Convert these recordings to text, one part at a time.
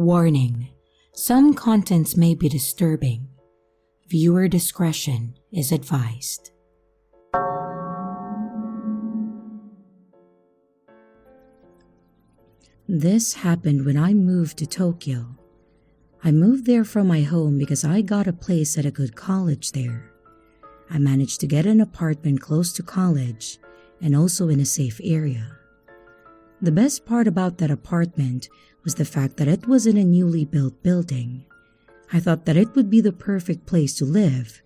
Warning: some contents may be disturbing. Viewer discretion is advised. This happened when I moved to Tokyo. I moved there from my home because I got a place at a good college there. I managed to get an apartment close to college and also in a safe area. The best part about that apartment was the fact that it was in a newly built building. I thought that it would be the perfect place to live.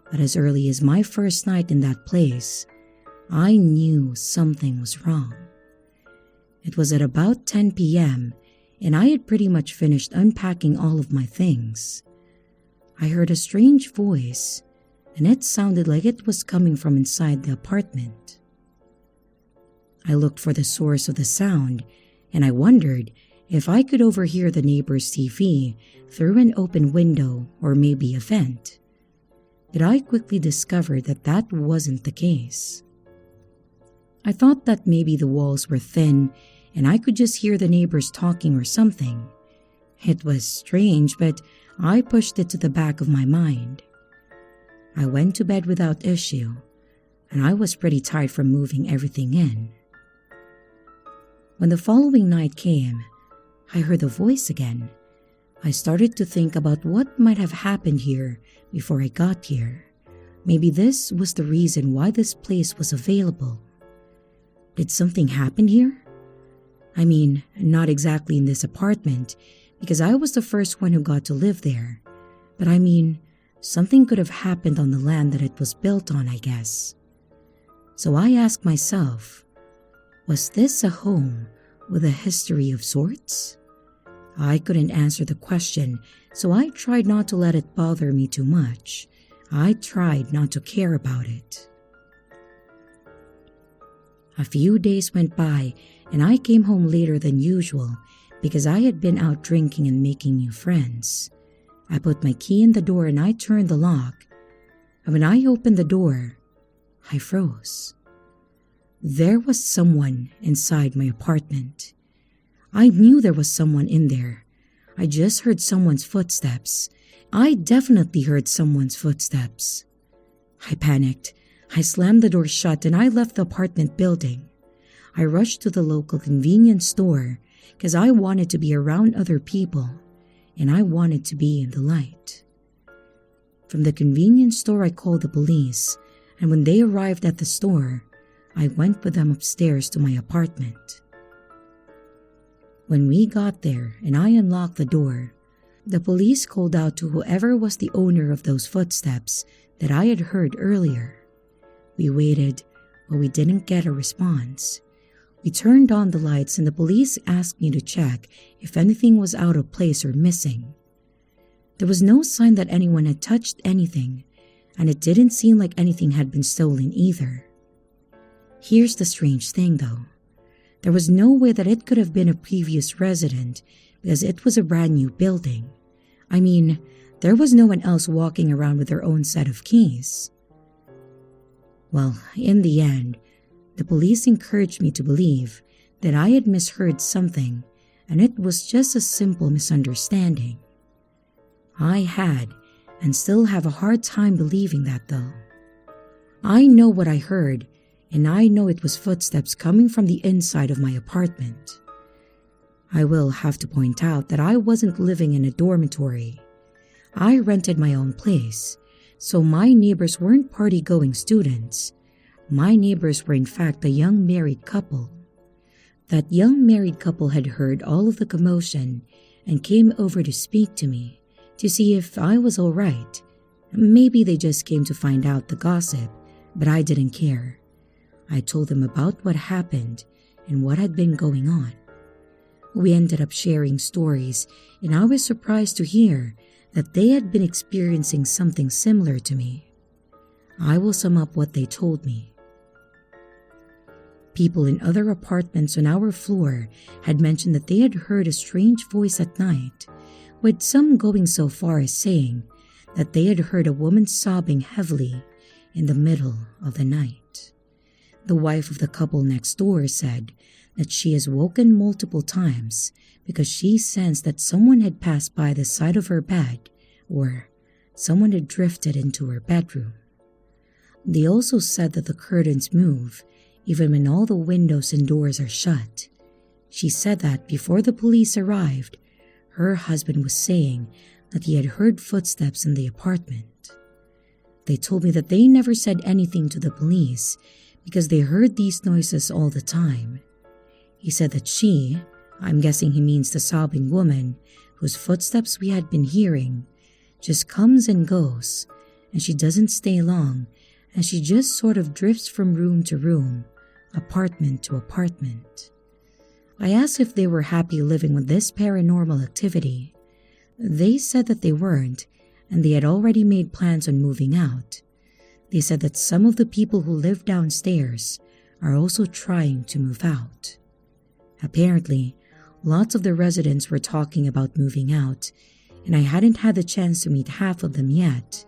But as early as my first night in that place, I knew something was wrong. It was at about 10 p.m. and I had pretty much finished unpacking all of my things. I heard a strange voice, and it sounded like it was coming from inside the apartment. I looked for the source of the sound, and I wondered if I could overhear the neighbor's TV through an open window or maybe a vent. But I quickly discovered that that wasn't the case. I thought that maybe the walls were thin and I could just hear the neighbors talking or something. It was strange, but I pushed it to the back of my mind. I went to bed without issue, and I was pretty tired from moving everything in. When the following night came, I heard the voice again. I started to think about what might have happened here before I got here. Maybe this was the reason why this place was available. Did something happen here? I mean, not exactly in this apartment, because I was the first one who got to live there. But I mean, something could have happened on the land that it was built on, I guess. So I asked myself, was this a home with a history of sorts? I couldn't answer the question, so I tried not to let it bother me too much. I tried not to care about it. A few days went by, and I came home later than usual because I had been out drinking and making new friends. I put my key in the door and I turned the lock. And when I opened the door, I froze. There was someone inside my apartment. I knew there was someone in there. I just heard someone's footsteps. I definitely heard someone's footsteps. I panicked. I slammed the door shut and I left the apartment building. I rushed to the local convenience store because I wanted to be around other people and I wanted to be in the light. From the convenience store, I called the police, and when they arrived at the store, I went with them upstairs to my apartment. When we got there and I unlocked the door, the police called out to whoever was the owner of those footsteps that I had heard earlier. We waited, but we didn't get a response. We turned on the lights and the police asked me to check if anything was out of place or missing. There was no sign that anyone had touched anything, and it didn't seem like anything had been stolen either. Here's the strange thing though. There was no way that it could have been a previous resident because it was a brand new building. I mean, there was no one else walking around with their own set of keys. Well, in the end, the police encouraged me to believe that I had misheard something and it was just a simple misunderstanding. I had and still have a hard time believing that though. I know what I heard, and I know it was footsteps coming from the inside of my apartment. I will have to point out that I wasn't living in a dormitory. I rented my own place, so my neighbors weren't party-going students. My neighbors were in fact a young married couple. That young married couple had heard all of the commotion and came over to speak to me to see if I was all right. Maybe they just came to find out the gossip, but I didn't care. I told them about what happened and what had been going on. We ended up sharing stories, and I was surprised to hear that they had been experiencing something similar to me. I will sum up what they told me. People in other apartments on our floor had mentioned that they had heard a strange voice at night, with some going so far as saying that they had heard a woman sobbing heavily in the middle of the night. The wife of the couple next door said that she has woken multiple times because she sensed that someone had passed by the side of her bed or someone had drifted into her bedroom. They also said that the curtains move even when all the windows and doors are shut. She said that before the police arrived, her husband was saying that he had heard footsteps in the apartment. They told me that they never said anything to the police because they heard these noises all the time. He said that she, I'm guessing he means the sobbing woman whose footsteps we had been hearing, just comes and goes, and she doesn't stay long, and she just sort of drifts from room to room, apartment to apartment. I asked if they were happy living with this paranormal activity. They said that they weren't, and they had already made plans on moving out. They said that some of the people who live downstairs are also trying to move out. Apparently, lots of the residents were talking about moving out, and I hadn't had the chance to meet half of them yet,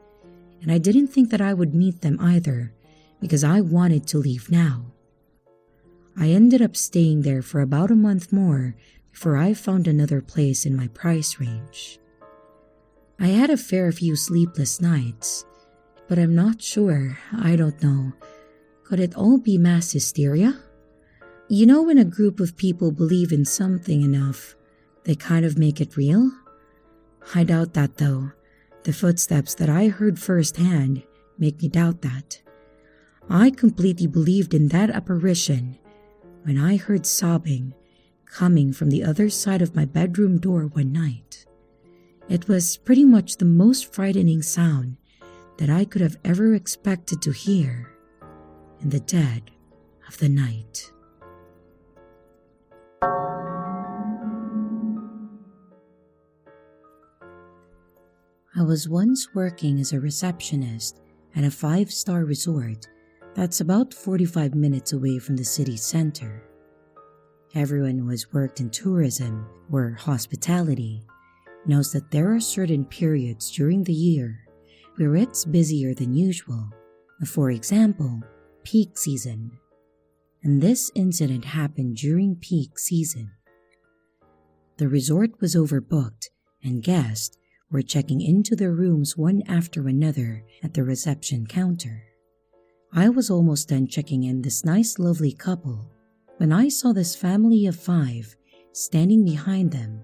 and I didn't think that I would meet them either because I wanted to leave now. I ended up staying there for about a month more before I found another place in my price range. I had a fair few sleepless nights, but I'm not sure, I don't know. Could it all be mass hysteria? You know when a group of people believe in something enough, they kind of make it real? I doubt that though. The footsteps that I heard firsthand make me doubt that. I completely believed in that apparition when I heard sobbing coming from the other side of my bedroom door one night. It was pretty much the most frightening sound that I could have ever expected to hear in the dead of the night. I was once working as a receptionist at a 5-star resort that's about 45 minutes away from the city center. Everyone who has worked in tourism or hospitality knows that there are certain periods during the year where it's busier than usual, for example, peak season. And this incident happened during peak season. The resort was overbooked and guests were checking into their rooms one after another at the reception counter. I was almost done checking in this nice lovely couple when I saw this family of 5 standing behind them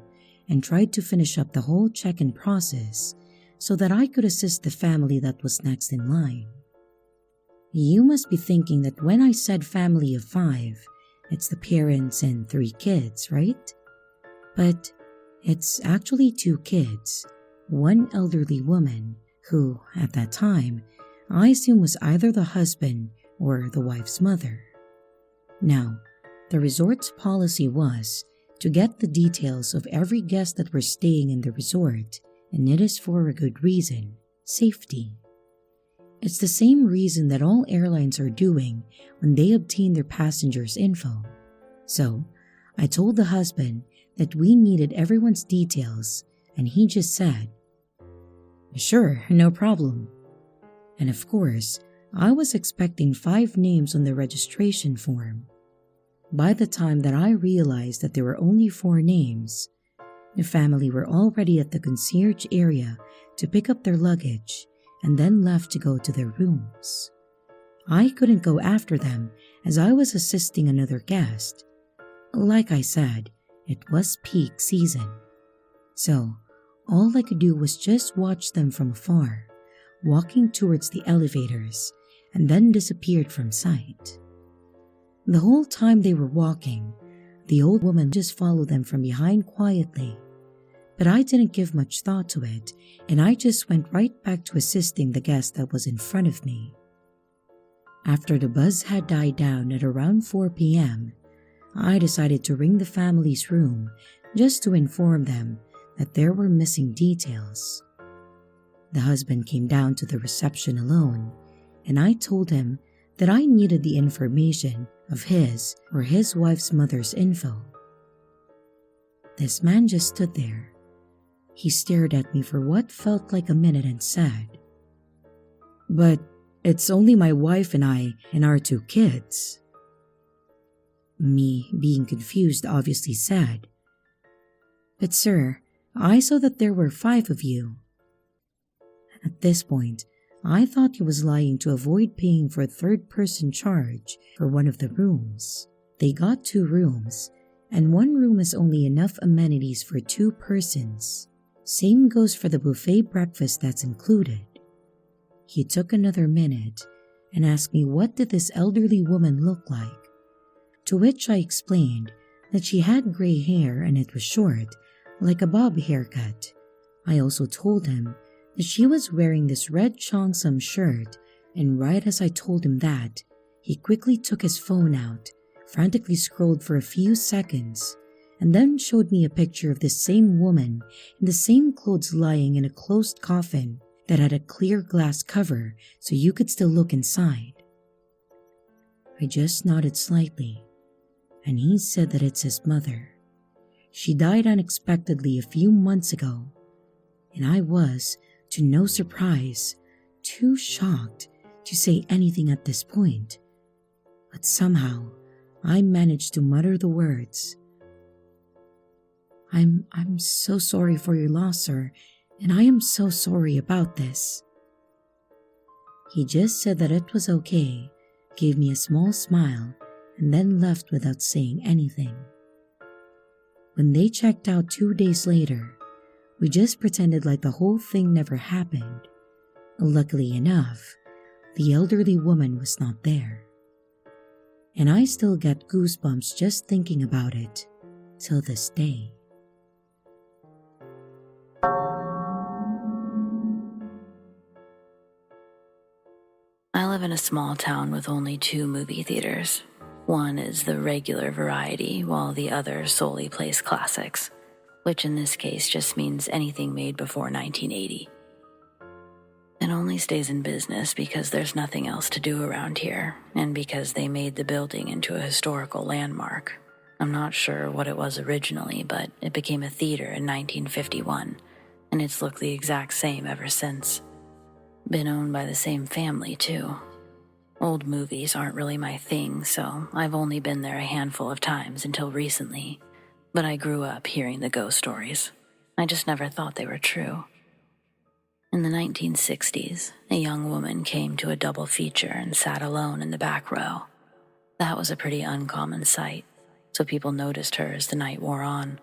and tried to finish up the whole check-in process so that I could assist the family that was next in line. You must be thinking that when I said family of 5, it's the parents and 3 kids, right? But it's actually 2 kids, 1 elderly woman who, at that time, I assume was either the husband or the wife's mother. Now, the resort's policy was to get the details of every guest that were staying in the resort, and it is for a good reason: safety. It's the same reason that all airlines are doing when they obtain their passengers' info. So, I told the husband that we needed everyone's details, and he just said, "Sure, no problem." And of course, I was expecting 5 names on the registration form. By the time that I realized that there were only 4 names, the family were already at the concierge area to pick up their luggage and then left to go to their rooms. I couldn't go after them as I was assisting another guest. Like I said, it was peak season. So, all I could do was just watch them from afar, walking towards the elevators, and then disappeared from sight. The whole time they were walking, the old woman just followed them from behind quietly. But I didn't give much thought to it, and I just went right back to assisting the guest that was in front of me. After the buzz had died down at around 4 p.m., I decided to ring the family's room just to inform them that there were missing details. The husband came down to the reception alone, and I told him that I needed the information of his or his wife's mother's info. This man just stood there. He stared at me for what felt like a minute and said, "But it's only my wife and I and our 2 kids." Me, being confused, obviously said, "But sir, I saw that there were 5 of you." At this point, I thought he was lying to avoid paying for a third-person charge for one of the rooms. They got 2 rooms, and one room has only enough amenities for 2 persons. Same goes for the buffet breakfast that's included. He took another minute and asked me what did this elderly woman look like, to which I explained that she had gray hair and it was short, like a bob haircut. I also told him that she was wearing this red cheongsam shirt, and right as I told him that, he quickly took his phone out, frantically scrolled for a few seconds, and then showed me a picture of this same woman in the same clothes lying in a closed coffin that had a clear glass cover so you could still look inside. I just nodded slightly, and he said that it's his mother. She died unexpectedly a few months ago, and I was, to no surprise, too shocked to say anything at this point. But somehow, I managed to mutter the words, I'm so sorry for your loss, sir, and I am so sorry about this." He just said that it was okay, gave me a small smile, and then left without saying anything. When they checked out 2 days later, we just pretended like the whole thing never happened. Luckily enough, the elderly woman was not there. And I still get goosebumps just thinking about it, till this day. I live in a small town with only 2 movie theaters. One is the regular variety, while the other solely plays classics, which in this case just means anything made before 1980. It only stays in business because there's nothing else to do around here, and because they made the building into a historical landmark. I'm not sure what it was originally, but it became a theater in 1951, and it's looked the exact same ever since. Been owned by the same family, too. Old movies aren't really my thing, so I've only been there a handful of times until recently, but I grew up hearing the ghost stories. I just never thought they were true. In the 1960s, a young woman came to a double feature and sat alone in the back row. That was a pretty uncommon sight, so people noticed her as the night wore on,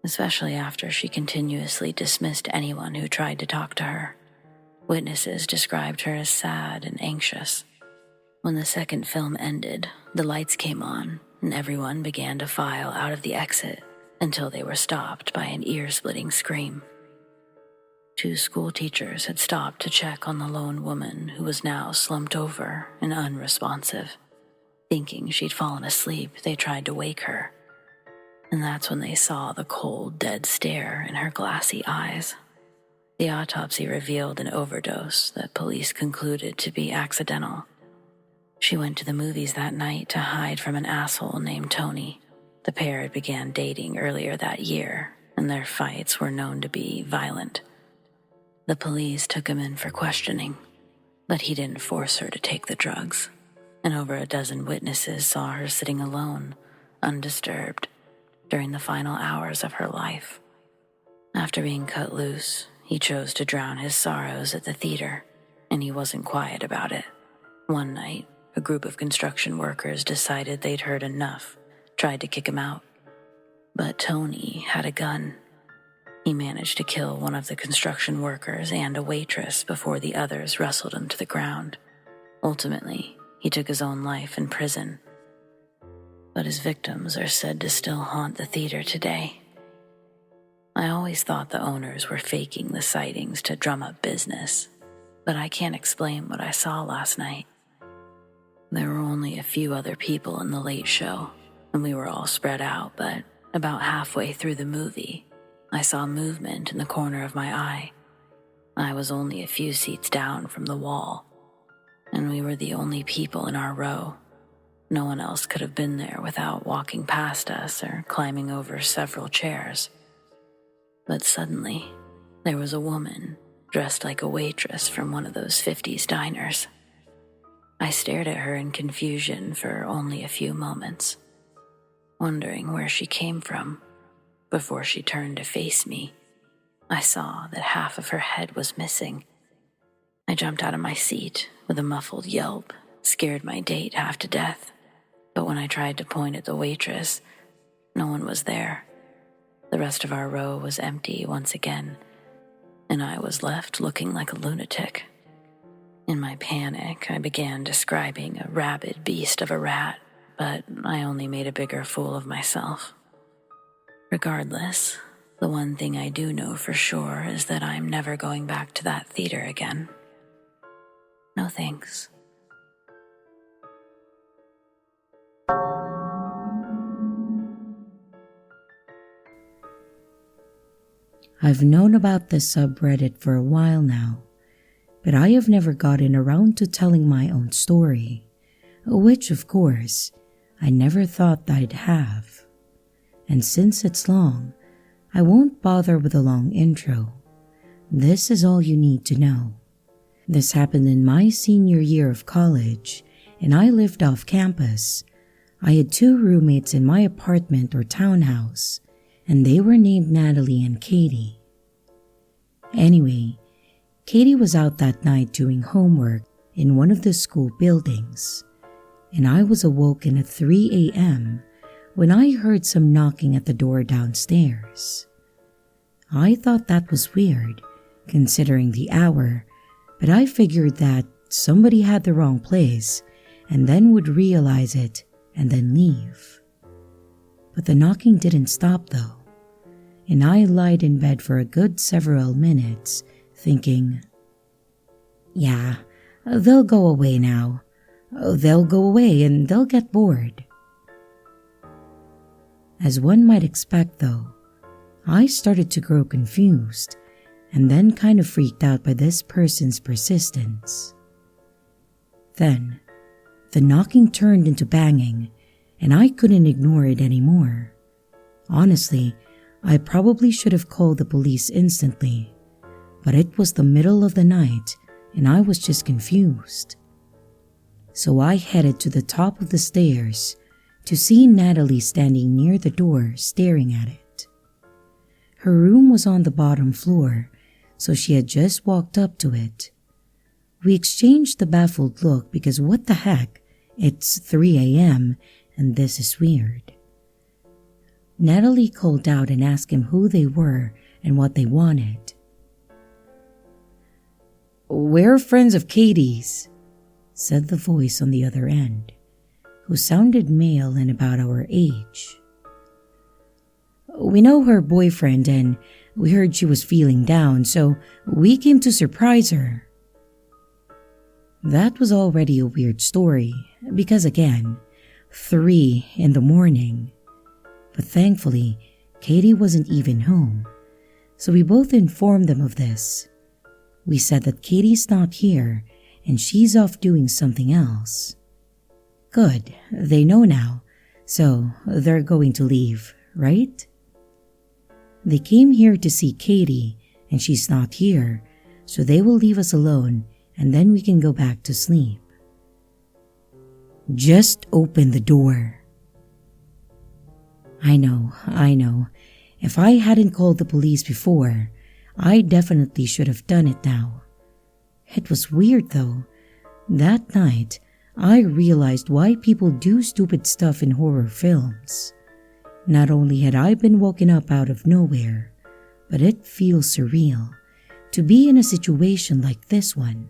especially after she continuously dismissed anyone who tried to talk to her. Witnesses described her as sad and anxious. When the second film ended, the lights came on, and everyone began to file out of the exit until they were stopped by an ear-splitting scream. 2 school teachers had stopped to check on the lone woman who was now slumped over and unresponsive. Thinking she'd fallen asleep, they tried to wake her. And that's when they saw the cold, dead stare in her glassy eyes. The autopsy revealed an overdose that police concluded to be accidental. She went to the movies that night to hide from an asshole named Tony. The pair had began dating earlier that year, and their fights were known to be violent. The police took him in for questioning, but he didn't force her to take the drugs, and over a dozen witnesses saw her sitting alone, undisturbed, during the final hours of her life. After being cut loose, he chose to drown his sorrows at the theater, and he wasn't quiet about it. One night, a group of construction workers decided they'd heard enough, tried to kick him out. But Tony had a gun. He managed to kill one of the construction workers and a waitress before the others wrestled him to the ground. Ultimately, he took his own life in prison. But his victims are said to still haunt the theater today. I always thought the owners were faking the sightings to drum up business, but I can't explain what I saw last night. There were only a few other people in the late show, and we were all spread out, but about halfway through the movie, I saw movement in the corner of my eye. I was only a few seats down from the wall, and we were the only people in our row. No one else could have been there without walking past us or climbing over several chairs. But suddenly, there was a woman dressed like a waitress from one of those 50s diners. I stared at her in confusion for only a few moments, wondering where she came from. Before she turned to face me, I saw that half of her head was missing. I jumped out of my seat with a muffled yelp, scared my date half to death. But when I tried to point at the waitress, no one was there. The rest of our row was empty once again, and I was left looking like a lunatic. In my panic, I began describing a rabid beast of a rat, but I only made a bigger fool of myself. Regardless, the one thing I do know for sure is that I'm never going back to that theater again. No thanks. I've known about this subreddit for a while now, but I have never gotten around to telling my own story, which, of course, I never thought I'd have. And since it's long, I won't bother with a long intro. This is all you need to know. This happened in my senior year of college, and I lived off campus. I had 2 roommates in my apartment or townhouse, and they were named Natalie and Katie. Anyway, Katie was out that night doing homework in one of the school buildings, and I was awoken at 3 a.m. when I heard some knocking at the door downstairs. I thought that was weird, considering the hour, but I figured that somebody had the wrong place and then would realize it and then leave. But the knocking didn't stop though, and I lied in bed for a good several minutes, thinking, yeah, they'll go away now. They'll go away and they'll get bored. As one might expect though, I started to grow confused and then kind of freaked out by this person's persistence. Then, the knocking turned into banging, and I couldn't ignore it anymore. Honestly, I probably should have called the police instantly, but it was the middle of the night and I was just confused. So I headed to the top of the stairs to see Natalie standing near the door staring at it. Her room was on the bottom floor, so she had just walked up to it. We exchanged the baffled look because what the heck, it's 3 a.m. and this is weird. Natalie called out and asked him who they were and what they wanted. "We're friends of Katie's," said the voice on the other end, who sounded male and about our age. "We know her boyfriend and we heard she was feeling down, so we came to surprise her." That was already a weird story, because again, 3 in the morning. But thankfully, Katie wasn't even home, so we both informed them of this. We said that Katie's not here and she's off doing something else. Good, they know now, so they're going to leave, right? They came here to see Katie and she's not here, so they will leave us alone and then we can go back to sleep. Just open the door. I know. If I hadn't called the police before, I definitely should have done it now. It was weird though. That night, I realized why people do stupid stuff in horror films. Not only had I been woken up out of nowhere, but it feels surreal to be in a situation like this one.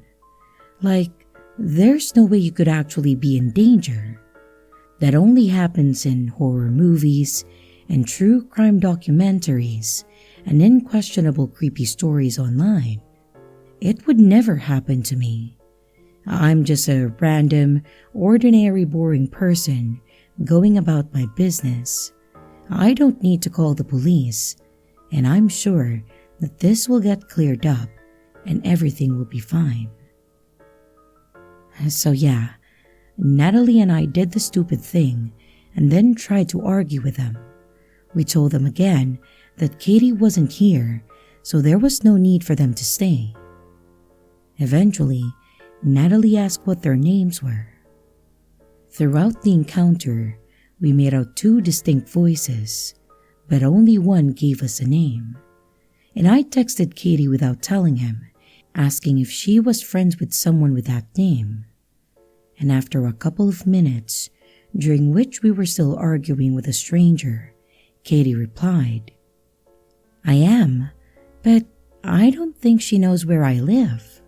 Like, there's no way you could actually be in danger. That only happens in horror movies and true crime documentaries and in questionable creepy stories online. It would never happen to me. I'm just a random, ordinary, boring person going about my business. I don't need to call the police, and I'm sure that this will get cleared up and everything will be fine. So yeah, Natalie and I did the stupid thing and then tried to argue with them. We told them again that Katie wasn't here, so there was no need for them to stay. Eventually, Natalie asked what their names were. Throughout the encounter, We made out two distinct voices, but only one gave us a name. And I texted Katie without telling him, asking if she was friends with someone with that name. And after a couple of minutes, during which we were still arguing with a stranger, Katie replied, "I am, but I don't think she knows where I live."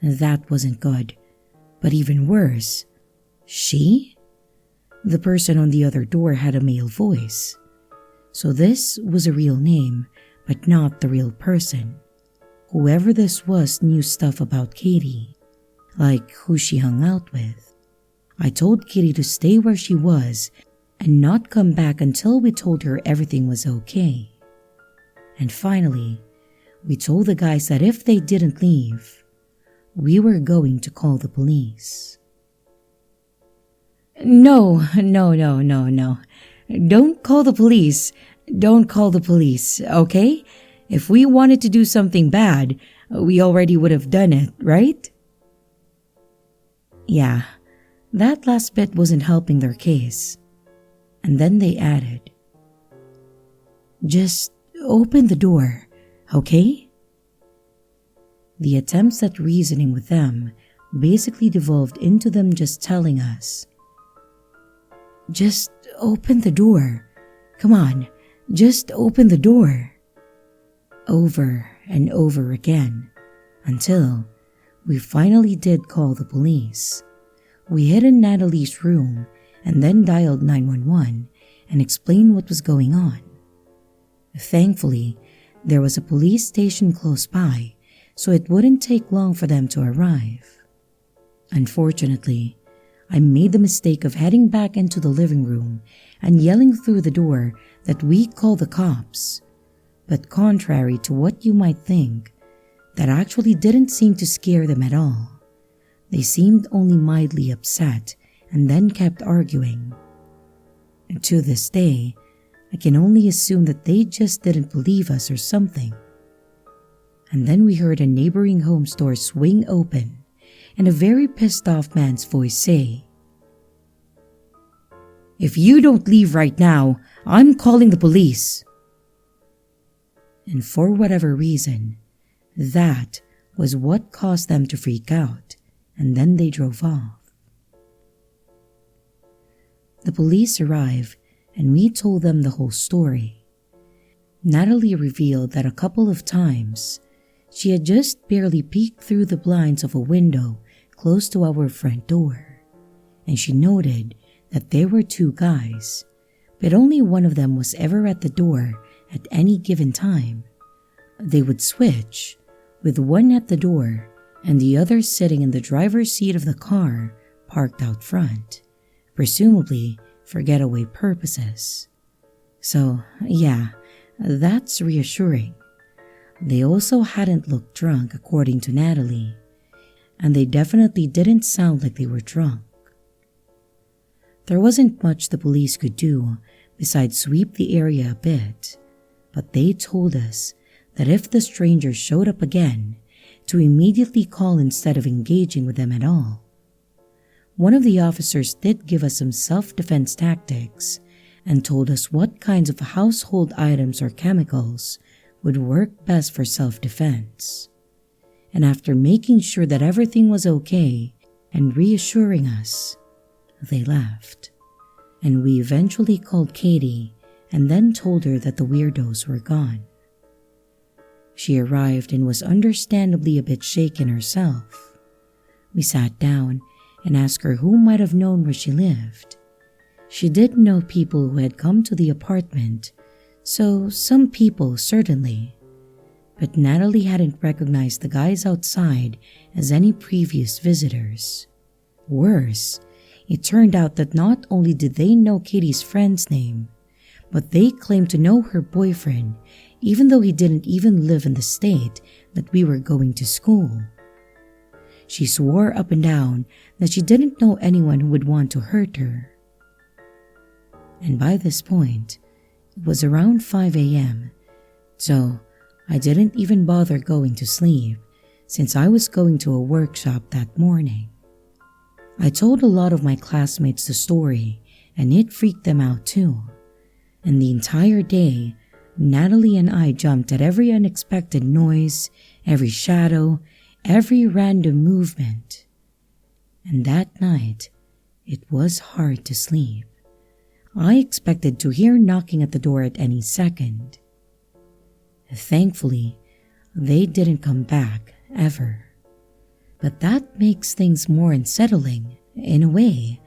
That wasn't good, but even worse, she? The person on the other door had a male voice. So this was a real name, but not the real person. Whoever this was knew stuff about Katie, like who she hung out with. I told Katie to stay where she was and not come back until we told her everything was okay. And finally, we told the guys that if they didn't leave, we were going to call the police. No. Don't call the police. Don't call the police, okay? If we wanted to do something bad, we already would have done it, right? Yeah, that last bit wasn't helping their case. And then they added, "Just open the door, okay?" The attempts at reasoning with them basically devolved into them just telling us, "Just open the door. Come on, just open the door." Over and over again, until we finally did call the police. We hid in Natalie's room and then dialed 911 and explained what was going on. Thankfully, there was a police station close by, so it wouldn't take long for them to arrive. Unfortunately, I made the mistake of heading back into the living room and yelling through the door that we call the cops. But contrary to what you might think, that actually didn't seem to scare them at all. They seemed only mildly upset and then kept arguing. And to this day, I can only assume that they just didn't believe us or something. And then we heard a neighboring home store swing open and a very pissed off man's voice say, "If you don't leave right now, I'm calling the police." And for whatever reason, that was what caused them to freak out, and then they drove off. The police arrived and we told them the whole story. Natalie revealed that a couple of times, she had just barely peeked through the blinds of a window close to our front door, and she noted that there were two guys, but only one of them was ever at the door at any given time. They would switch, with one at the door and the other sitting in the driver's seat of the car parked out front, presumably for getaway purposes. So, yeah, that's reassuring. They also hadn't looked drunk, according to Natalie, and they definitely didn't sound like they were drunk. There wasn't much the police could do besides sweep the area a bit, but they told us that if the strangers showed up again, to immediately call instead of engaging with them at all. One of the officers did give us some self-defense tactics and told us what kinds of household items or chemicals would work best for self-defense. And after making sure that everything was okay and reassuring us, they left. And we eventually called Katie and then told her that the weirdos were gone. She arrived and was understandably a bit shaken herself. We sat down and asked her who might have known where she lived. She did know people who had come to the apartment, so some people certainly. But Natalie hadn't recognized the guys outside as any previous visitors. Worse, it turned out that not only did they know Katie's friend's name, but they claimed to know her boyfriend, even though he didn't even live in the state that we were going to school. She swore up and down that she didn't know anyone who would want to hurt her. And by this point, it was around 5 a.m., so I didn't even bother going to sleep since I was going to a workshop that morning. I told a lot of my classmates the story and it freaked them out too. And the entire day, Natalie and I jumped at every unexpected noise, every shadow, every random movement. And that night, it was hard to sleep. I expected to hear knocking at the door at any second. Thankfully, they didn't come back, ever. But that makes things more unsettling. In a way,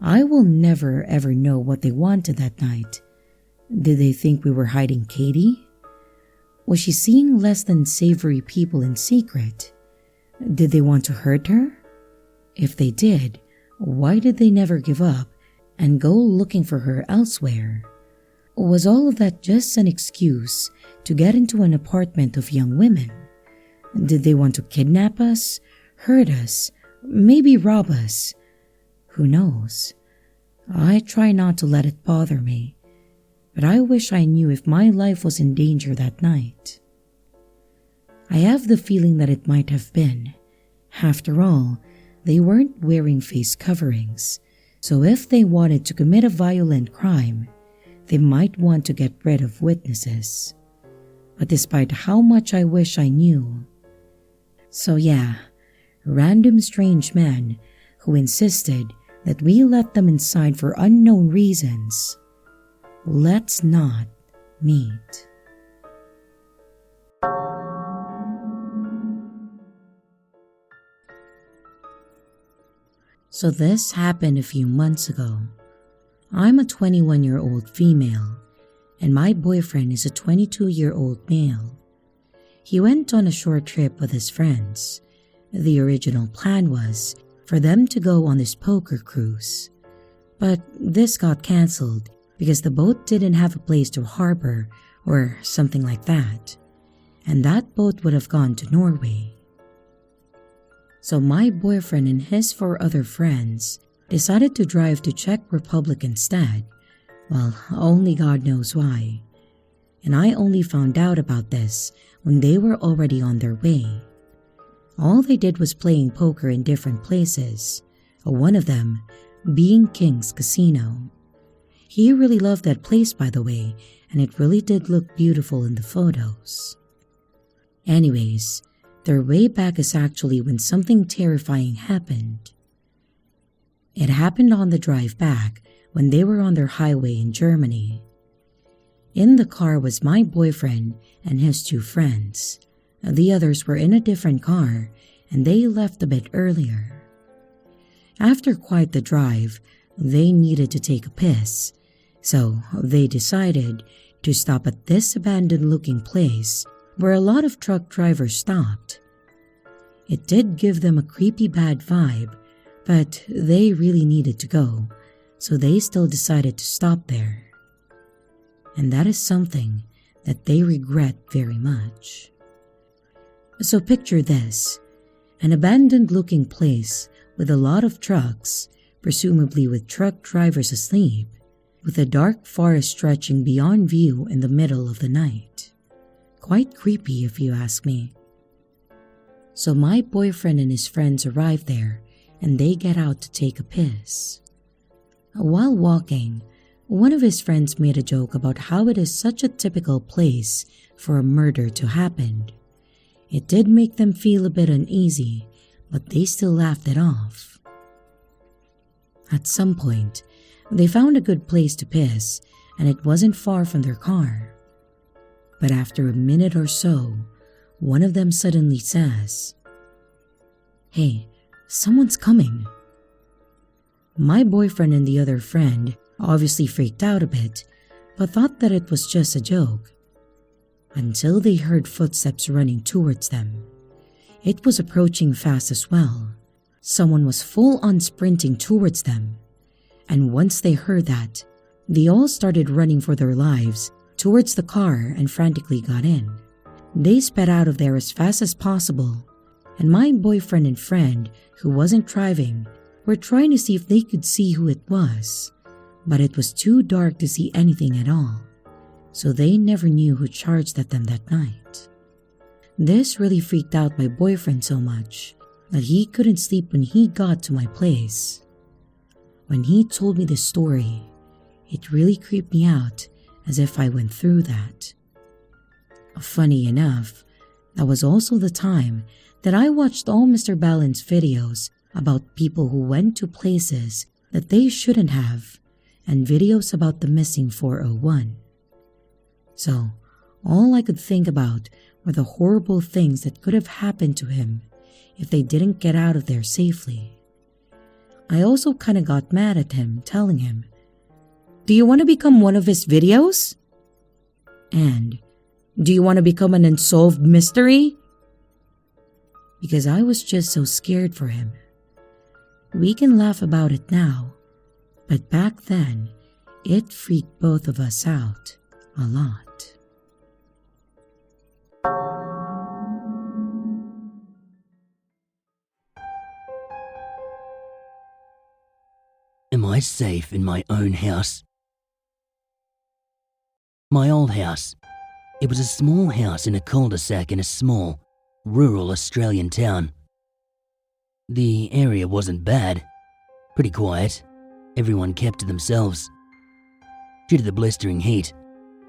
I will never ever know what they wanted that night. Did they think we were hiding Katie? Was she seeing less than savory people in secret? Did they want to hurt her? If they did, why did they never give up and go looking for her elsewhere? Was all of that just an excuse to get into an apartment of young women? Did they want to kidnap us, hurt us, maybe rob us? Who knows? I try not to let it bother me, but I wish I knew if my life was in danger that night. I have the feeling that it might have been. After all, they weren't wearing face coverings, so if they wanted to commit a violent crime, they might want to get rid of witnesses. But despite how much I wish I knew. So yeah, random strange men who insisted that we let them inside for unknown reasons. Let's not meet. So this happened a few months ago. I'm a 21-year-old female, and my boyfriend is a 22-year-old male. He went on a short trip with his friends. The original plan was for them to go on this poker cruise, but this got cancelled because the boat didn't have a place to harbor or something like that, and that boat would have gone to Norway. So my boyfriend and his 4 other friends decided to drive to Czech Republic instead. Well, only God knows why. And I only found out about this when they were already on their way. All they did was playing poker in different places, one of them being King's Casino. He really loved that place, by the way, and it really did look beautiful in the photos. Anyways, their way back is actually when something terrifying happened. It happened on the drive back when they were on their highway in Germany. In the car was my boyfriend and his 2 friends. The others were in a different car and they left a bit earlier. After quite the drive, they needed to take a piss, so they decided to stop at this abandoned-looking place where a lot of truck drivers stopped. It did give them a creepy bad vibe, but they really needed to go, so they still decided to stop there. And that is something that they regret very much. So picture this, an abandoned-looking place with a lot of trucks, presumably with truck drivers asleep, with a dark forest stretching beyond view in the middle of the night. Quite creepy if you ask me. So my boyfriend and his friends arrive there and they get out to take a piss. While walking, one of his friends made a joke about how it is such a typical place for a murder to happen. It did make them feel a bit uneasy, but they still laughed it off. At some point, they found a good place to piss and it wasn't far from their car. But after a minute or so, one of them suddenly says, "Hey, someone's coming." My boyfriend and the other friend obviously freaked out a bit, but thought that it was just a joke. Until they heard footsteps running towards them. It was approaching fast as well. Someone was full on sprinting towards them. And once they heard that, they all started running for their lives towards the car and frantically got in. They sped out of there as fast as possible, and my boyfriend and friend, who wasn't driving, were trying to see if they could see who it was, but it was too dark to see anything at all, so they never knew who charged at them that night. This really freaked out my boyfriend so much that he couldn't sleep when he got to my place. When he told me this story, It really creeped me out, as if I went through that. Funny enough, that was also the time that I watched all Mr. Ballin's videos about people who went to places that they shouldn't have, and videos about the missing 401. So, all I could think about were the horrible things that could have happened to him if they didn't get out of there safely. I also kinda got mad at him, telling him, "Do you want to become one of his videos?" And, "Do you want to become an unsolved mystery?" Because I was just so scared for him. We can laugh about it now, but back then, it freaked both of us out a lot. Am I safe in my own house? My old house. It was a small house in a cul-de-sac in a small, rural Australian town. The area wasn't bad. Pretty quiet. Everyone kept to themselves. Due to the blistering heat,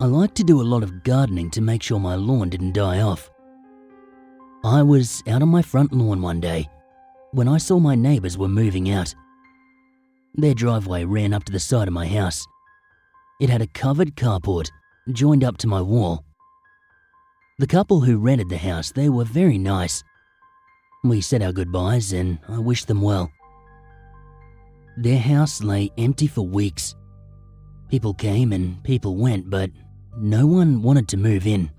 I liked to do a lot of gardening to make sure my lawn didn't die off. I was out on my front lawn one day when I saw my neighbours were moving out. Their driveway ran up to the side of my house. It had a covered carport joined up to my wall. The couple who rented the house, they were very nice. We said our goodbyes and I wished them well. Their house lay empty for weeks. People came and people went, but no one wanted to move in.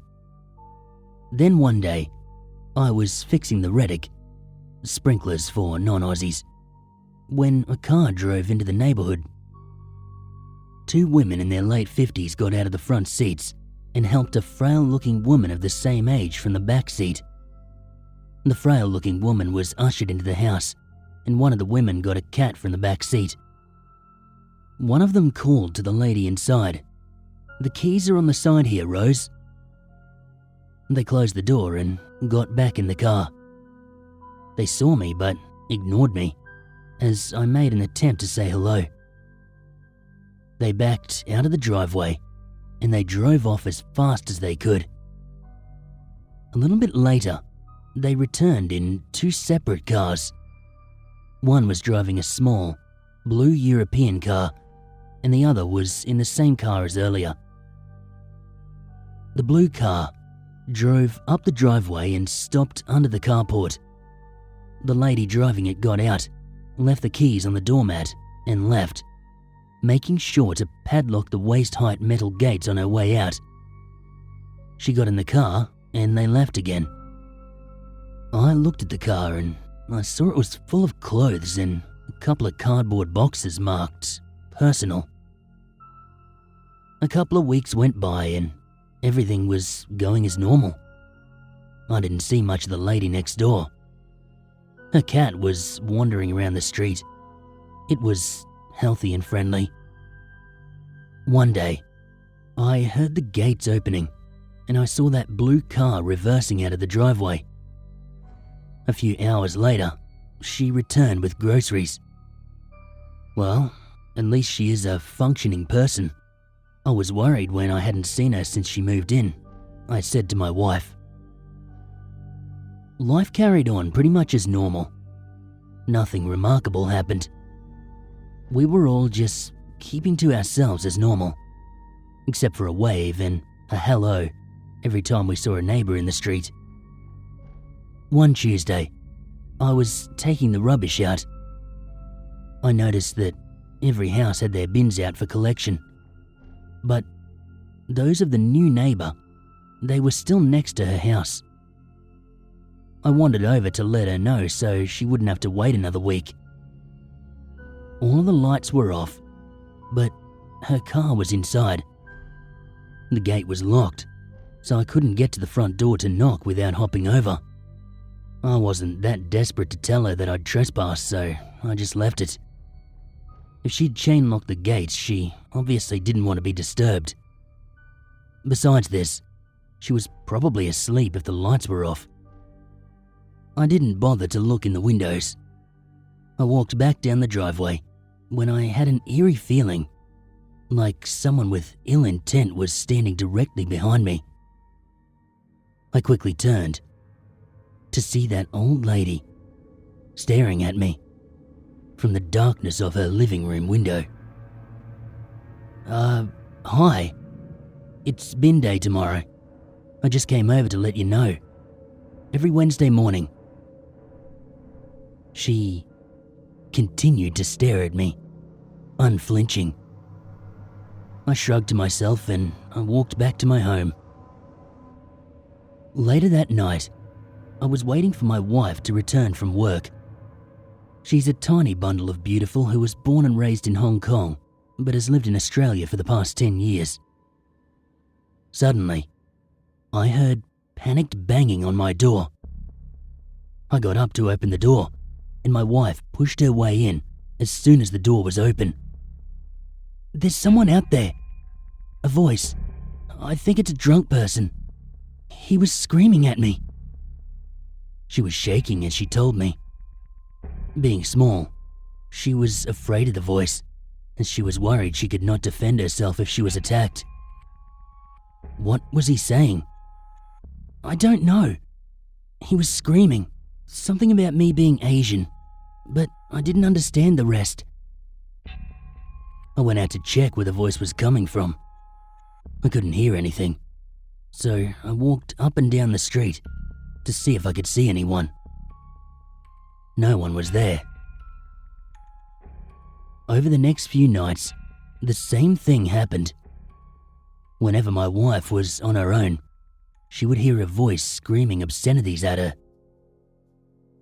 Then one day, I was fixing the Reddick, sprinklers for non-Aussies, when a car drove into the neighbourhood. Two women in their late 50s got out of the front seats and helped a frail-looking woman of the same age from the back seat. The frail-looking woman was ushered into the house, and one of the women got a cat from the back seat. One of them called to the lady inside, "The keys are on the side here, Rose." They closed the door and got back in the car. They saw me but ignored me as I made an attempt to say hello. They backed out of the driveway and they drove off as fast as they could. A little bit later, they returned in two separate cars. One was driving a small, blue European car, and the other was in the same car as earlier. The blue car drove up the driveway and stopped under the carport. The lady driving it got out, left the keys on the doormat, and left, making sure to padlock the waist-height metal gates on her way out. She got in the car and they left again. I looked at the car and I saw it was full of clothes and a couple of cardboard boxes marked personal. A couple of weeks went by and everything was going as normal. I didn't see much of the lady next door. Her cat was wandering around the street. It was healthy and friendly. One day, I heard the gates opening and I saw that blue car reversing out of the driveway. A few hours later, she returned with groceries. Well, at least she is a functioning person. I was worried when I hadn't seen her since she moved in. I said to my wife. Life carried on pretty much as normal. Nothing remarkable happened. We were all just keeping to ourselves as normal, except for a wave and a hello every time we saw a neighbour in the street. One Tuesday, I was taking the rubbish out. I noticed that every house had their bins out for collection, but those of the new neighbour, they were still next to her house. I wandered over to let her know so she wouldn't have to wait another week. All of the lights were off, but her car was inside. The gate was locked, so I couldn't get to the front door to knock without hopping over. I wasn't that desperate to tell her that I'd trespassed, so I just left it. If she'd chain locked the gates, she obviously didn't want to be disturbed. Besides this, she was probably asleep if the lights were off. I didn't bother to look in the windows. I walked back down the driveway when I had an eerie feeling. like someone with ill intent was standing directly behind me. I quickly turned to see that old lady staring at me from the darkness of her living room window. Hi. It's bin day tomorrow. I just came over to let you know. Every Wednesday morning. She continued to stare at me, unflinching. I shrugged to myself and I walked back to my home. Later that night, I was waiting for my wife to return from work. She's a tiny bundle of beautiful who was born and raised in Hong Kong, but has lived in Australia for the past 10 years. Suddenly, I heard panicked banging on my door. I got up to open the door, and my wife pushed her way in as soon as the door was open. "There's someone out there." A voice. "I think it's a drunk person. He was screaming at me." She was shaking as she told me. Being small, she was afraid of the voice, and she was worried she could not defend herself if she was attacked. What was he saying? I don't know. He was screaming, something about me being Asian, but I didn't understand the rest. I went out to check where the voice was coming from. I couldn't hear anything, so I walked up and down the street to see if I could see anyone. No one was there. Over the next few nights, the same thing happened. Whenever my wife was on her own, she would hear a voice screaming obscenities at her.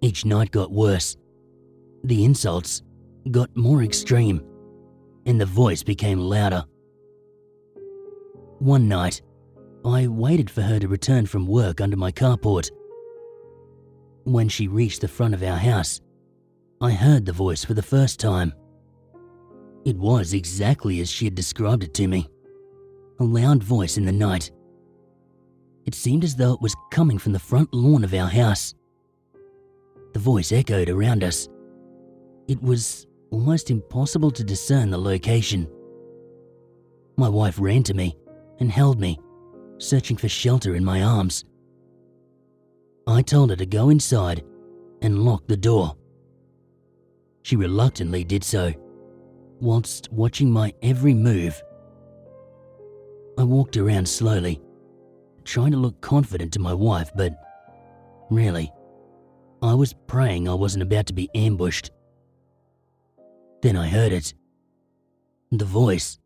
Each night got worse. The insults got more extreme, and the voice became louder. One night, I waited for her to return from work under my carport. When she reached the front of our house, I heard the voice for the first time. It was exactly as she had described it to me. A loud voice in the night. It seemed as though it was coming from the front lawn of our house. The voice echoed around us. It was almost impossible to discern the location. My wife ran to me and held me, searching for shelter in my arms. I told her to go inside and lock the door. She reluctantly did so, whilst watching my every move. I walked around slowly, trying to look confident to my wife, but really, I was praying I wasn't about to be ambushed. Then I heard it. The voice,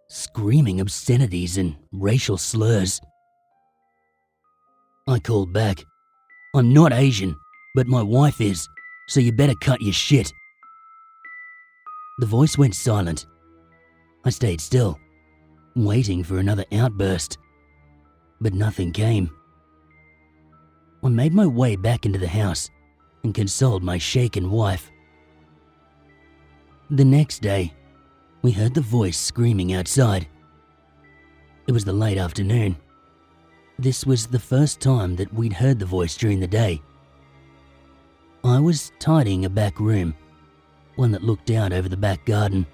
screaming obscenities and racial slurs. I called back, "I'm not Asian, but my wife is, so you better cut your shit." The voice went silent. I stayed still, waiting for another outburst, but nothing came. I made my way back into the house and consoled my shaken wife. The next day, we heard the voice screaming outside. It was the late afternoon. This was the first time that we'd heard the voice during the day. I was tidying a back room, one that looked out over the back garden.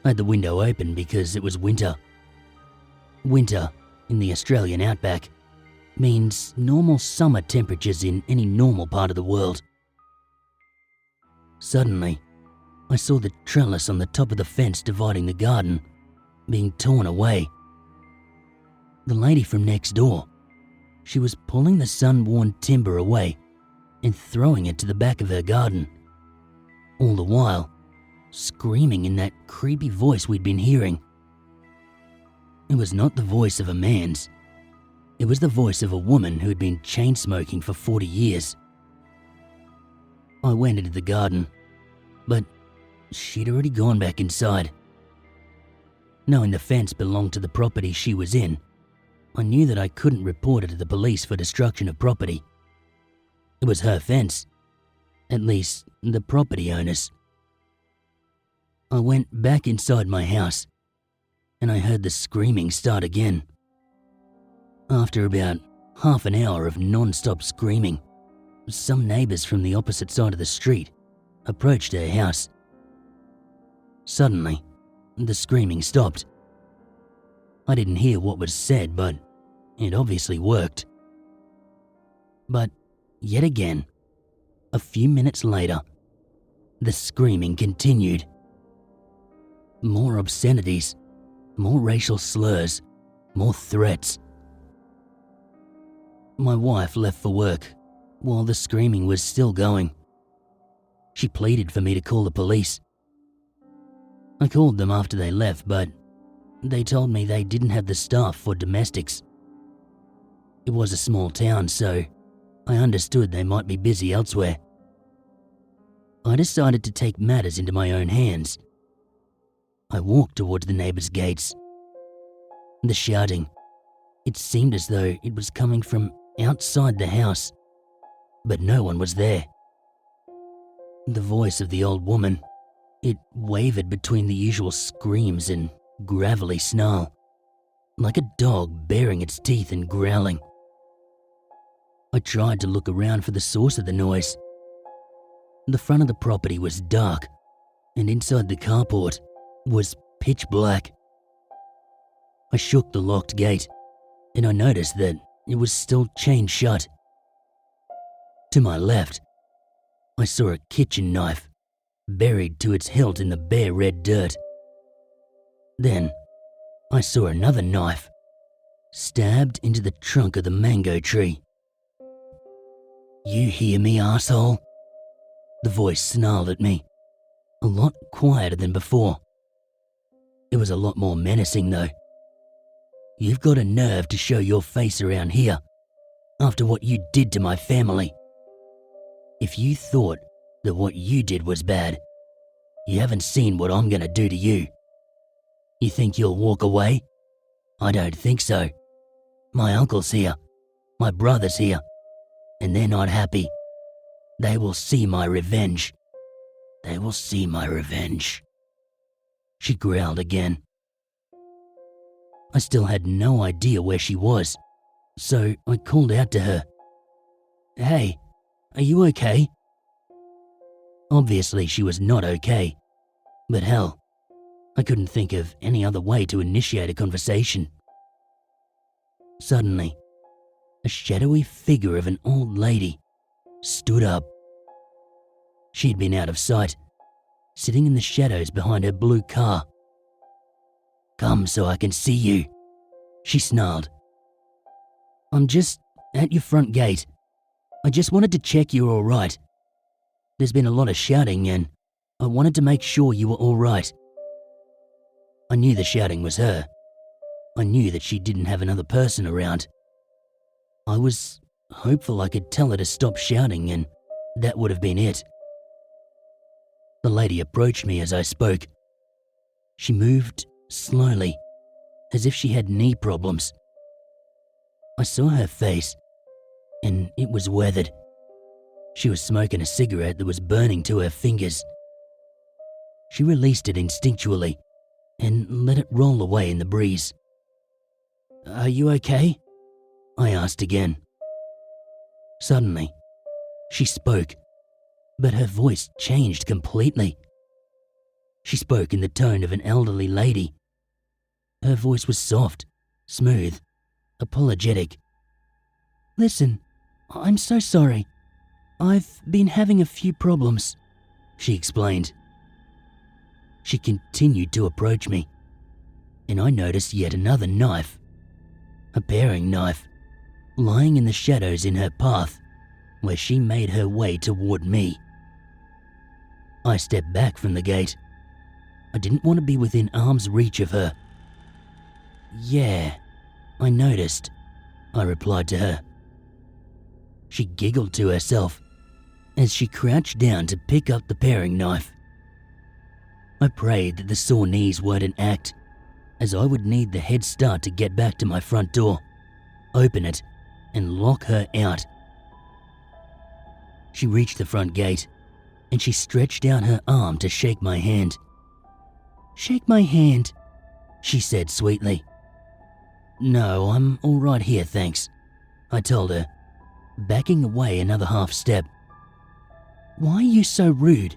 I had the window open because it was winter. Winter, in the Australian outback, means normal summer temperatures in any normal part of the world. Suddenly, I saw the trellis on the top of the fence dividing the garden being torn away. The lady from next door, she was pulling the sun-worn timber away and throwing it to the back of her garden, all the while screaming in that creepy voice we'd been hearing. It was not the voice of a man's. It was the voice of a woman who had been chain-smoking for 40 years. I went into the garden, but she'd already gone back inside. Knowing the fence belonged to the property she was in, I knew that I couldn't report it to the police for destruction of property. It was her fence, at least the property owners. I went back inside my house, and I heard the screaming start again. After about half an hour of non-stop screaming, some neighbours from the opposite side of the street approached her house. Suddenly, the screaming stopped. I didn't hear what was said, but it obviously worked. But yet again, a few minutes later, the screaming continued. More obscenities, more racial slurs, more threats. My wife left for work while the screaming was still going. She pleaded for me to call the police. I called them after they left, but they told me they didn't have the staff for domestics. It was a small town, so I understood they might be busy elsewhere. I decided to take matters into my own hands. I walked towards the neighbors' gates. The shouting, it seemed as though it was coming from outside the house, but no one was there. The voice of the old woman, it wavered between the usual screams and gravelly snarl, like a dog baring its teeth and growling. I tried to look around for the source of the noise. The front of the property was dark, and inside the carport was pitch black. I shook the locked gate, and I noticed that it was still chained shut. To my left, I saw a kitchen knife buried to its hilt in the bare red dirt. Then I saw another knife stabbed into the trunk of the mango tree. "You hear me, arsehole?" The voice snarled at me, a lot quieter than before. It was a lot more menacing though. "You've got a nerve to show your face around here after what you did to my family. If you thought that what you did was bad, you haven't seen what I'm gonna do to you. You think you'll walk away? I don't think so. My uncle's here, my brother's here, and they're not happy. They will see my revenge. They will see my revenge." She growled again. I still had no idea where she was, so I called out to her. "Hey, are you okay?" Obviously she was not okay, but hell, I couldn't think of any other way to initiate a conversation. Suddenly, a shadowy figure of an old lady stood up. She'd been out of sight, sitting in the shadows behind her blue car. "Come so I can see you," she snarled. "I'm just at your front gate. I just wanted to check you're all right. There's been a lot of shouting and I wanted to make sure you were all right." I knew the shouting was her. I knew that she didn't have another person around. I was hopeful I could tell her to stop shouting and that would have been it. The lady approached me as I spoke. She moved slowly, as if she had knee problems. I saw her face, and it was weathered. She was smoking a cigarette that was burning to her fingers. She released it instinctually and let it roll away in the breeze. "Are you okay?" I asked again. Suddenly, she spoke, but her voice changed completely. She spoke in the tone of an elderly lady. Her voice was soft, smooth, apologetic. "Listen, I'm so sorry. I've been having a few problems," she explained. She continued to approach me, and I noticed yet another knife, a paring knife, lying in the shadows in her path where she made her way toward me. I stepped back from the gate. I didn't want to be within arm's reach of her. "Yeah, I noticed," I replied to her. She giggled to herself as she crouched down to pick up the paring knife. I prayed that the sore knees weren't an act, as I would need the head start to get back to my front door, open it, and lock her out. She reached the front gate, and she stretched out her arm to shake my hand. "Shake my hand," she said sweetly. "No, I'm all right here, thanks," I told her, backing away another half step. "Why are you so rude?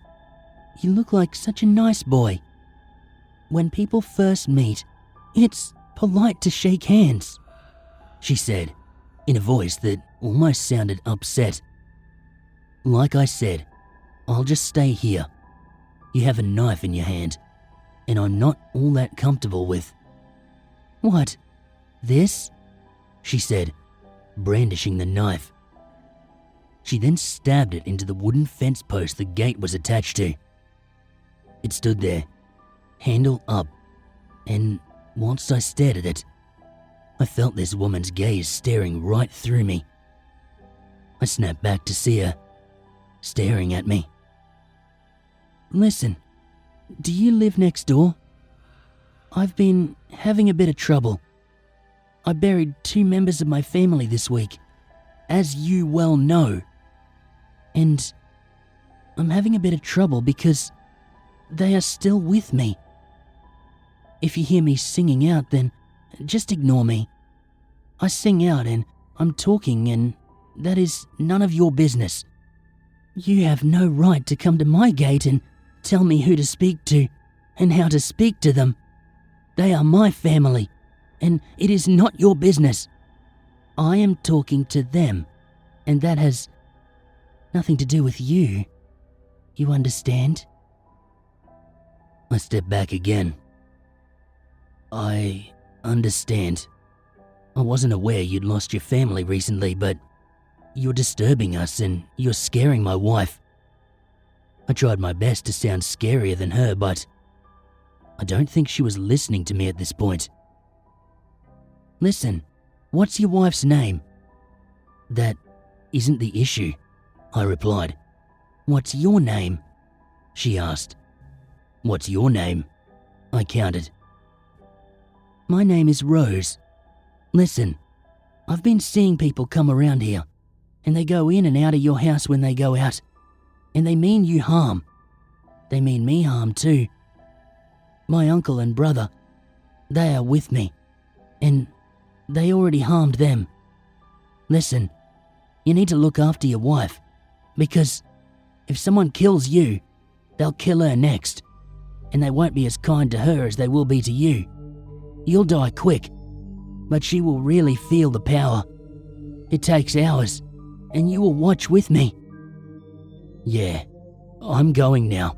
You look like such a nice boy." when people first meet, it's polite to shake hands," she said, in a voice that almost sounded upset. "Like I said, I'll just stay here. You have a knife in your hand, and I'm not all that comfortable with." "What? This?" she said, brandishing the knife. She then stabbed it into the wooden fence post the gate was attached to. It stood there, handle up, and whilst I stared at it, I felt this woman's gaze staring right through me. I snapped back to see her, staring at me. "Listen, do you live next door? I've been having a bit of trouble. I buried 2 members of my family this week, as you well know. And I'm having a bit of trouble because they are still with me. If you hear me singing out, then just ignore me. I sing out and I'm talking, and that is none of your business. You have no right to come to my gate and tell me who to speak to and how to speak to them. They are my family, and it is not your business. I am talking to them, and that has nothing to do with you. You understand?" I stepped back again. "I understand. I wasn't aware you'd lost your family recently, but you're disturbing us and you're scaring my wife." I tried my best to sound scarier than her, but I don't think she was listening to me at this point. "Listen, what's your wife's name?" "That isn't the issue," I replied. "What's your name?" she asked. "What's your name?" I countered. "My name is Rose. Listen, I've been seeing people come around here, and they go in and out of your house when they go out, and they mean you harm. They mean me harm too. My uncle and brother, they are with me, and they already harmed them. Listen, you need to look after your wife, because if someone kills you, they'll kill her next, and they won't be as kind to her as they will be to you. You'll die quick, but she will really feel the power. It takes hours, and you will watch with me." "Yeah, I'm going now.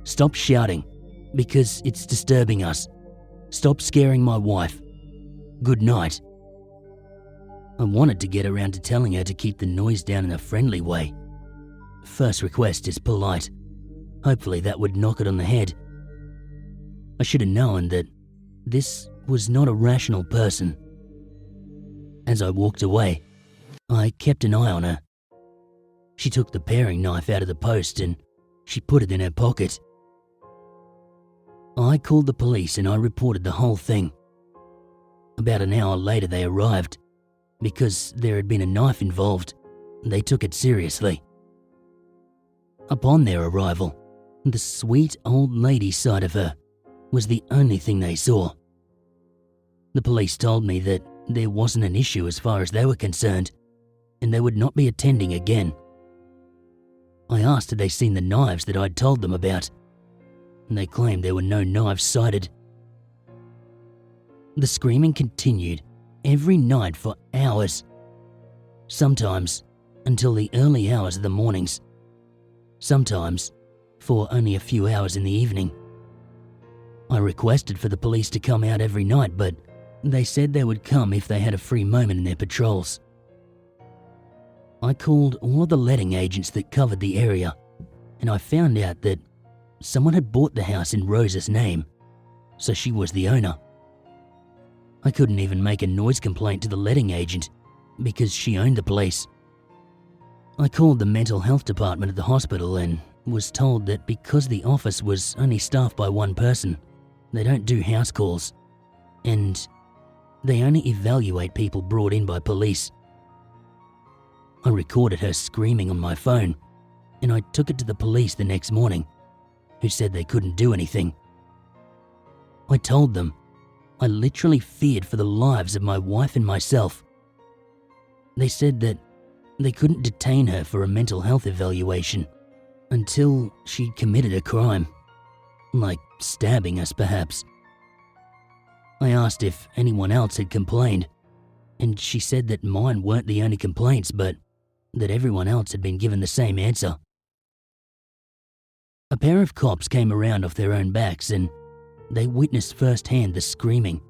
Stop shouting, because it's disturbing us. Stop scaring my wife. Good night." I wanted to get around to telling her to keep the noise down in a friendly way. First request is polite. Hopefully that would knock it on the head. I should have known that this was not a rational person. As I walked away, I kept an eye on her. She took the paring knife out of the post and she put it in her pocket. I called the police and I reported the whole thing. About an hour later they arrived. Because there had been a knife involved, they took it seriously. Upon their arrival, the sweet old lady side of her was the only thing they saw. The police told me that there wasn't an issue as far as they were concerned, and they would not be attending again. I asked had they seen the knives that I'd told them about, and they claimed there were no knives sighted. The screaming continued every night for hours, sometimes until the early hours of the mornings, sometimes for only a few hours in the evening. I requested for the police to come out every night, but they said they would come if they had a free moment in their patrols. I called all of the letting agents that covered the area, and I found out that someone had bought the house in Rose's name, so she was the owner. I couldn't even make a noise complaint to the letting agent because she owned the place. I called the mental health department at the hospital and was told that because the office was only staffed by one person, they don't do house calls, and they only evaluate people brought in by police. I recorded her screaming on my phone, and I took it to the police the next morning, who said they couldn't do anything. I told them I literally feared for the lives of my wife and myself. They said that they couldn't detain her for a mental health evaluation until she'd committed a crime, like stabbing us perhaps. I asked if anyone else had complained, and she said that mine weren't the only complaints, but that everyone else had been given the same answer. A pair of cops came around off their own backs and they witnessed firsthand the screaming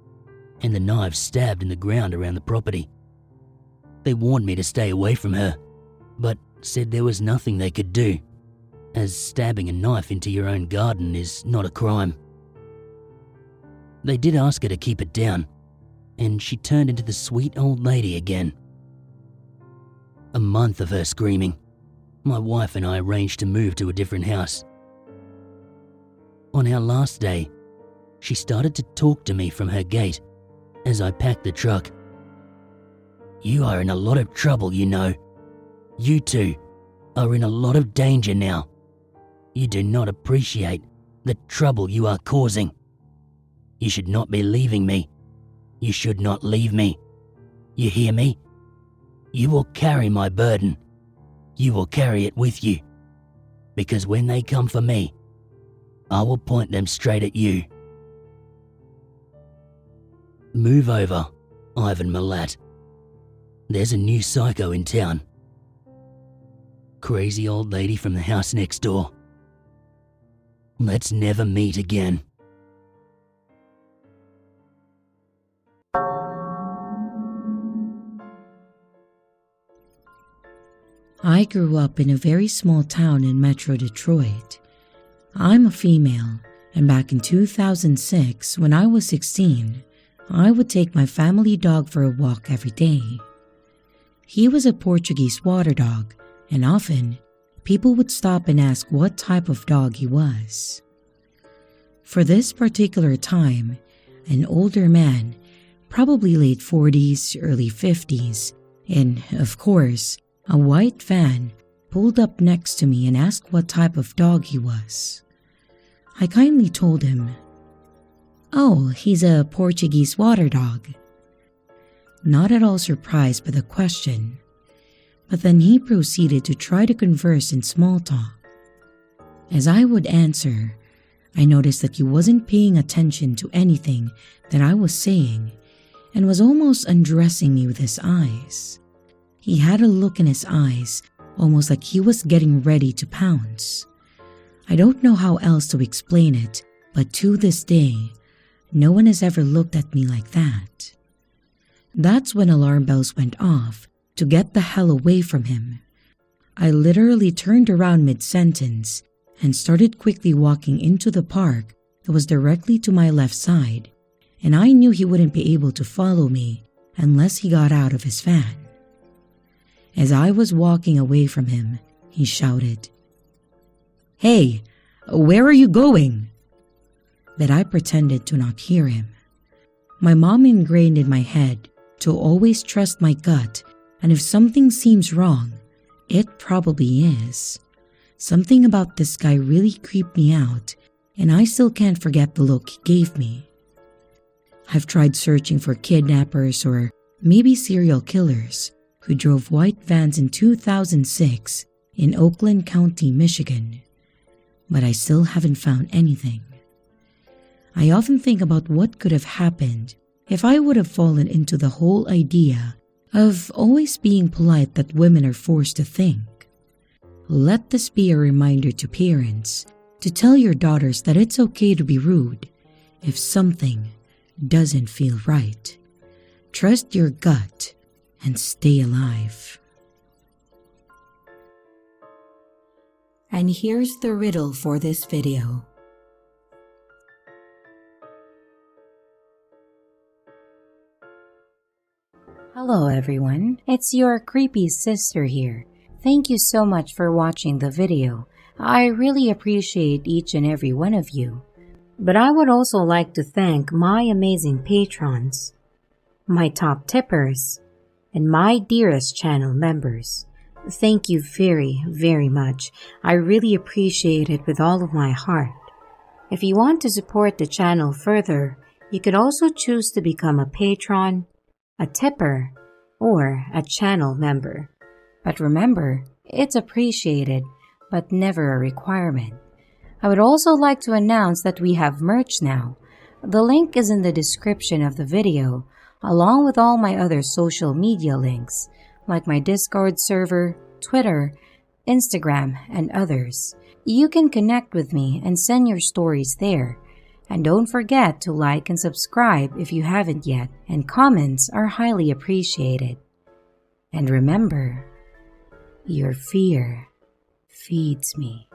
and the knives stabbed in the ground around the property. They warned me to stay away from her, but said there was nothing they could do, as stabbing a knife into your own garden is not a crime. They did ask her to keep it down, and she turned into the sweet old lady again. A month of her screaming, my wife and I arranged to move to a different house. On our last day, she started to talk to me from her gate as I packed the truck. "You are in a lot of trouble, you know. You two are in a lot of danger now. You do not appreciate the trouble you are causing. You should not be leaving me. You should not leave me. You hear me? You will carry my burden. You will carry it with you. Because when they come for me, I will point them straight at you." Move over, Ivan Milat. There's a new psycho in town. Crazy old lady from the house next door. Let's never meet again. I grew up in a very small town in Metro Detroit. I'm a female, and back in 2006, when I was 16, I would take my family dog for a walk every day. He was a Portuguese water dog, and often people would stop and ask what type of dog he was. For this particular time, an older man, probably late 40s, early 50s, and, of course, a white van, pulled up next to me and asked what type of dog he was. I kindly told him, "Oh, he's a Portuguese water dog." Not at all surprised by the question, but then he proceeded to try to converse in small talk. As I would answer, I noticed that he wasn't paying attention to anything that I was saying and was almost undressing me with his eyes. He had a look in his eyes, almost like he was getting ready to pounce. I don't know how else to explain it, but to this day, no one has ever looked at me like that. That's when alarm bells went off to get the hell away from him. I literally turned around mid-sentence and started quickly walking into the park that was directly to my left side, and I knew he wouldn't be able to follow me unless he got out of his van. As I was walking away from him, he shouted, "Hey, where are you going?" But I pretended to not hear him. My mom ingrained in my head to always trust my gut, and if something seems wrong, it probably is. Something about this guy really creeped me out, and I still can't forget the look he gave me. I've tried searching for kidnappers or maybe serial killers who drove white vans in 2006 in Oakland County, Michigan, but I still haven't found anything. I often think about what could have happened if I would have fallen into the whole idea of always being polite that women are forced to think. Let this be a reminder to parents to tell your daughters that it's okay to be rude if something doesn't feel right. Trust your gut and stay alive. And here's the riddle for this video. Hello everyone, it's your creepy sister here. Thank you so much for watching the video. I really appreciate each and every one of you. But I would also like to thank my amazing patrons, my top tippers, and my dearest channel members. Thank you very, very much. I really appreciate it with all of my heart. If you want to support the channel further, you could also choose to become a patron, a tipper, or a channel member. But remember, it's appreciated, but never a requirement. I would also like to announce that we have merch now. The link is in the description of the video, along with all my other social media links, like my Discord server, Twitter, Instagram, and others. You can connect with me and send your stories there. And don't forget to like and subscribe if you haven't yet, and comments are highly appreciated. And remember, your fear feeds me.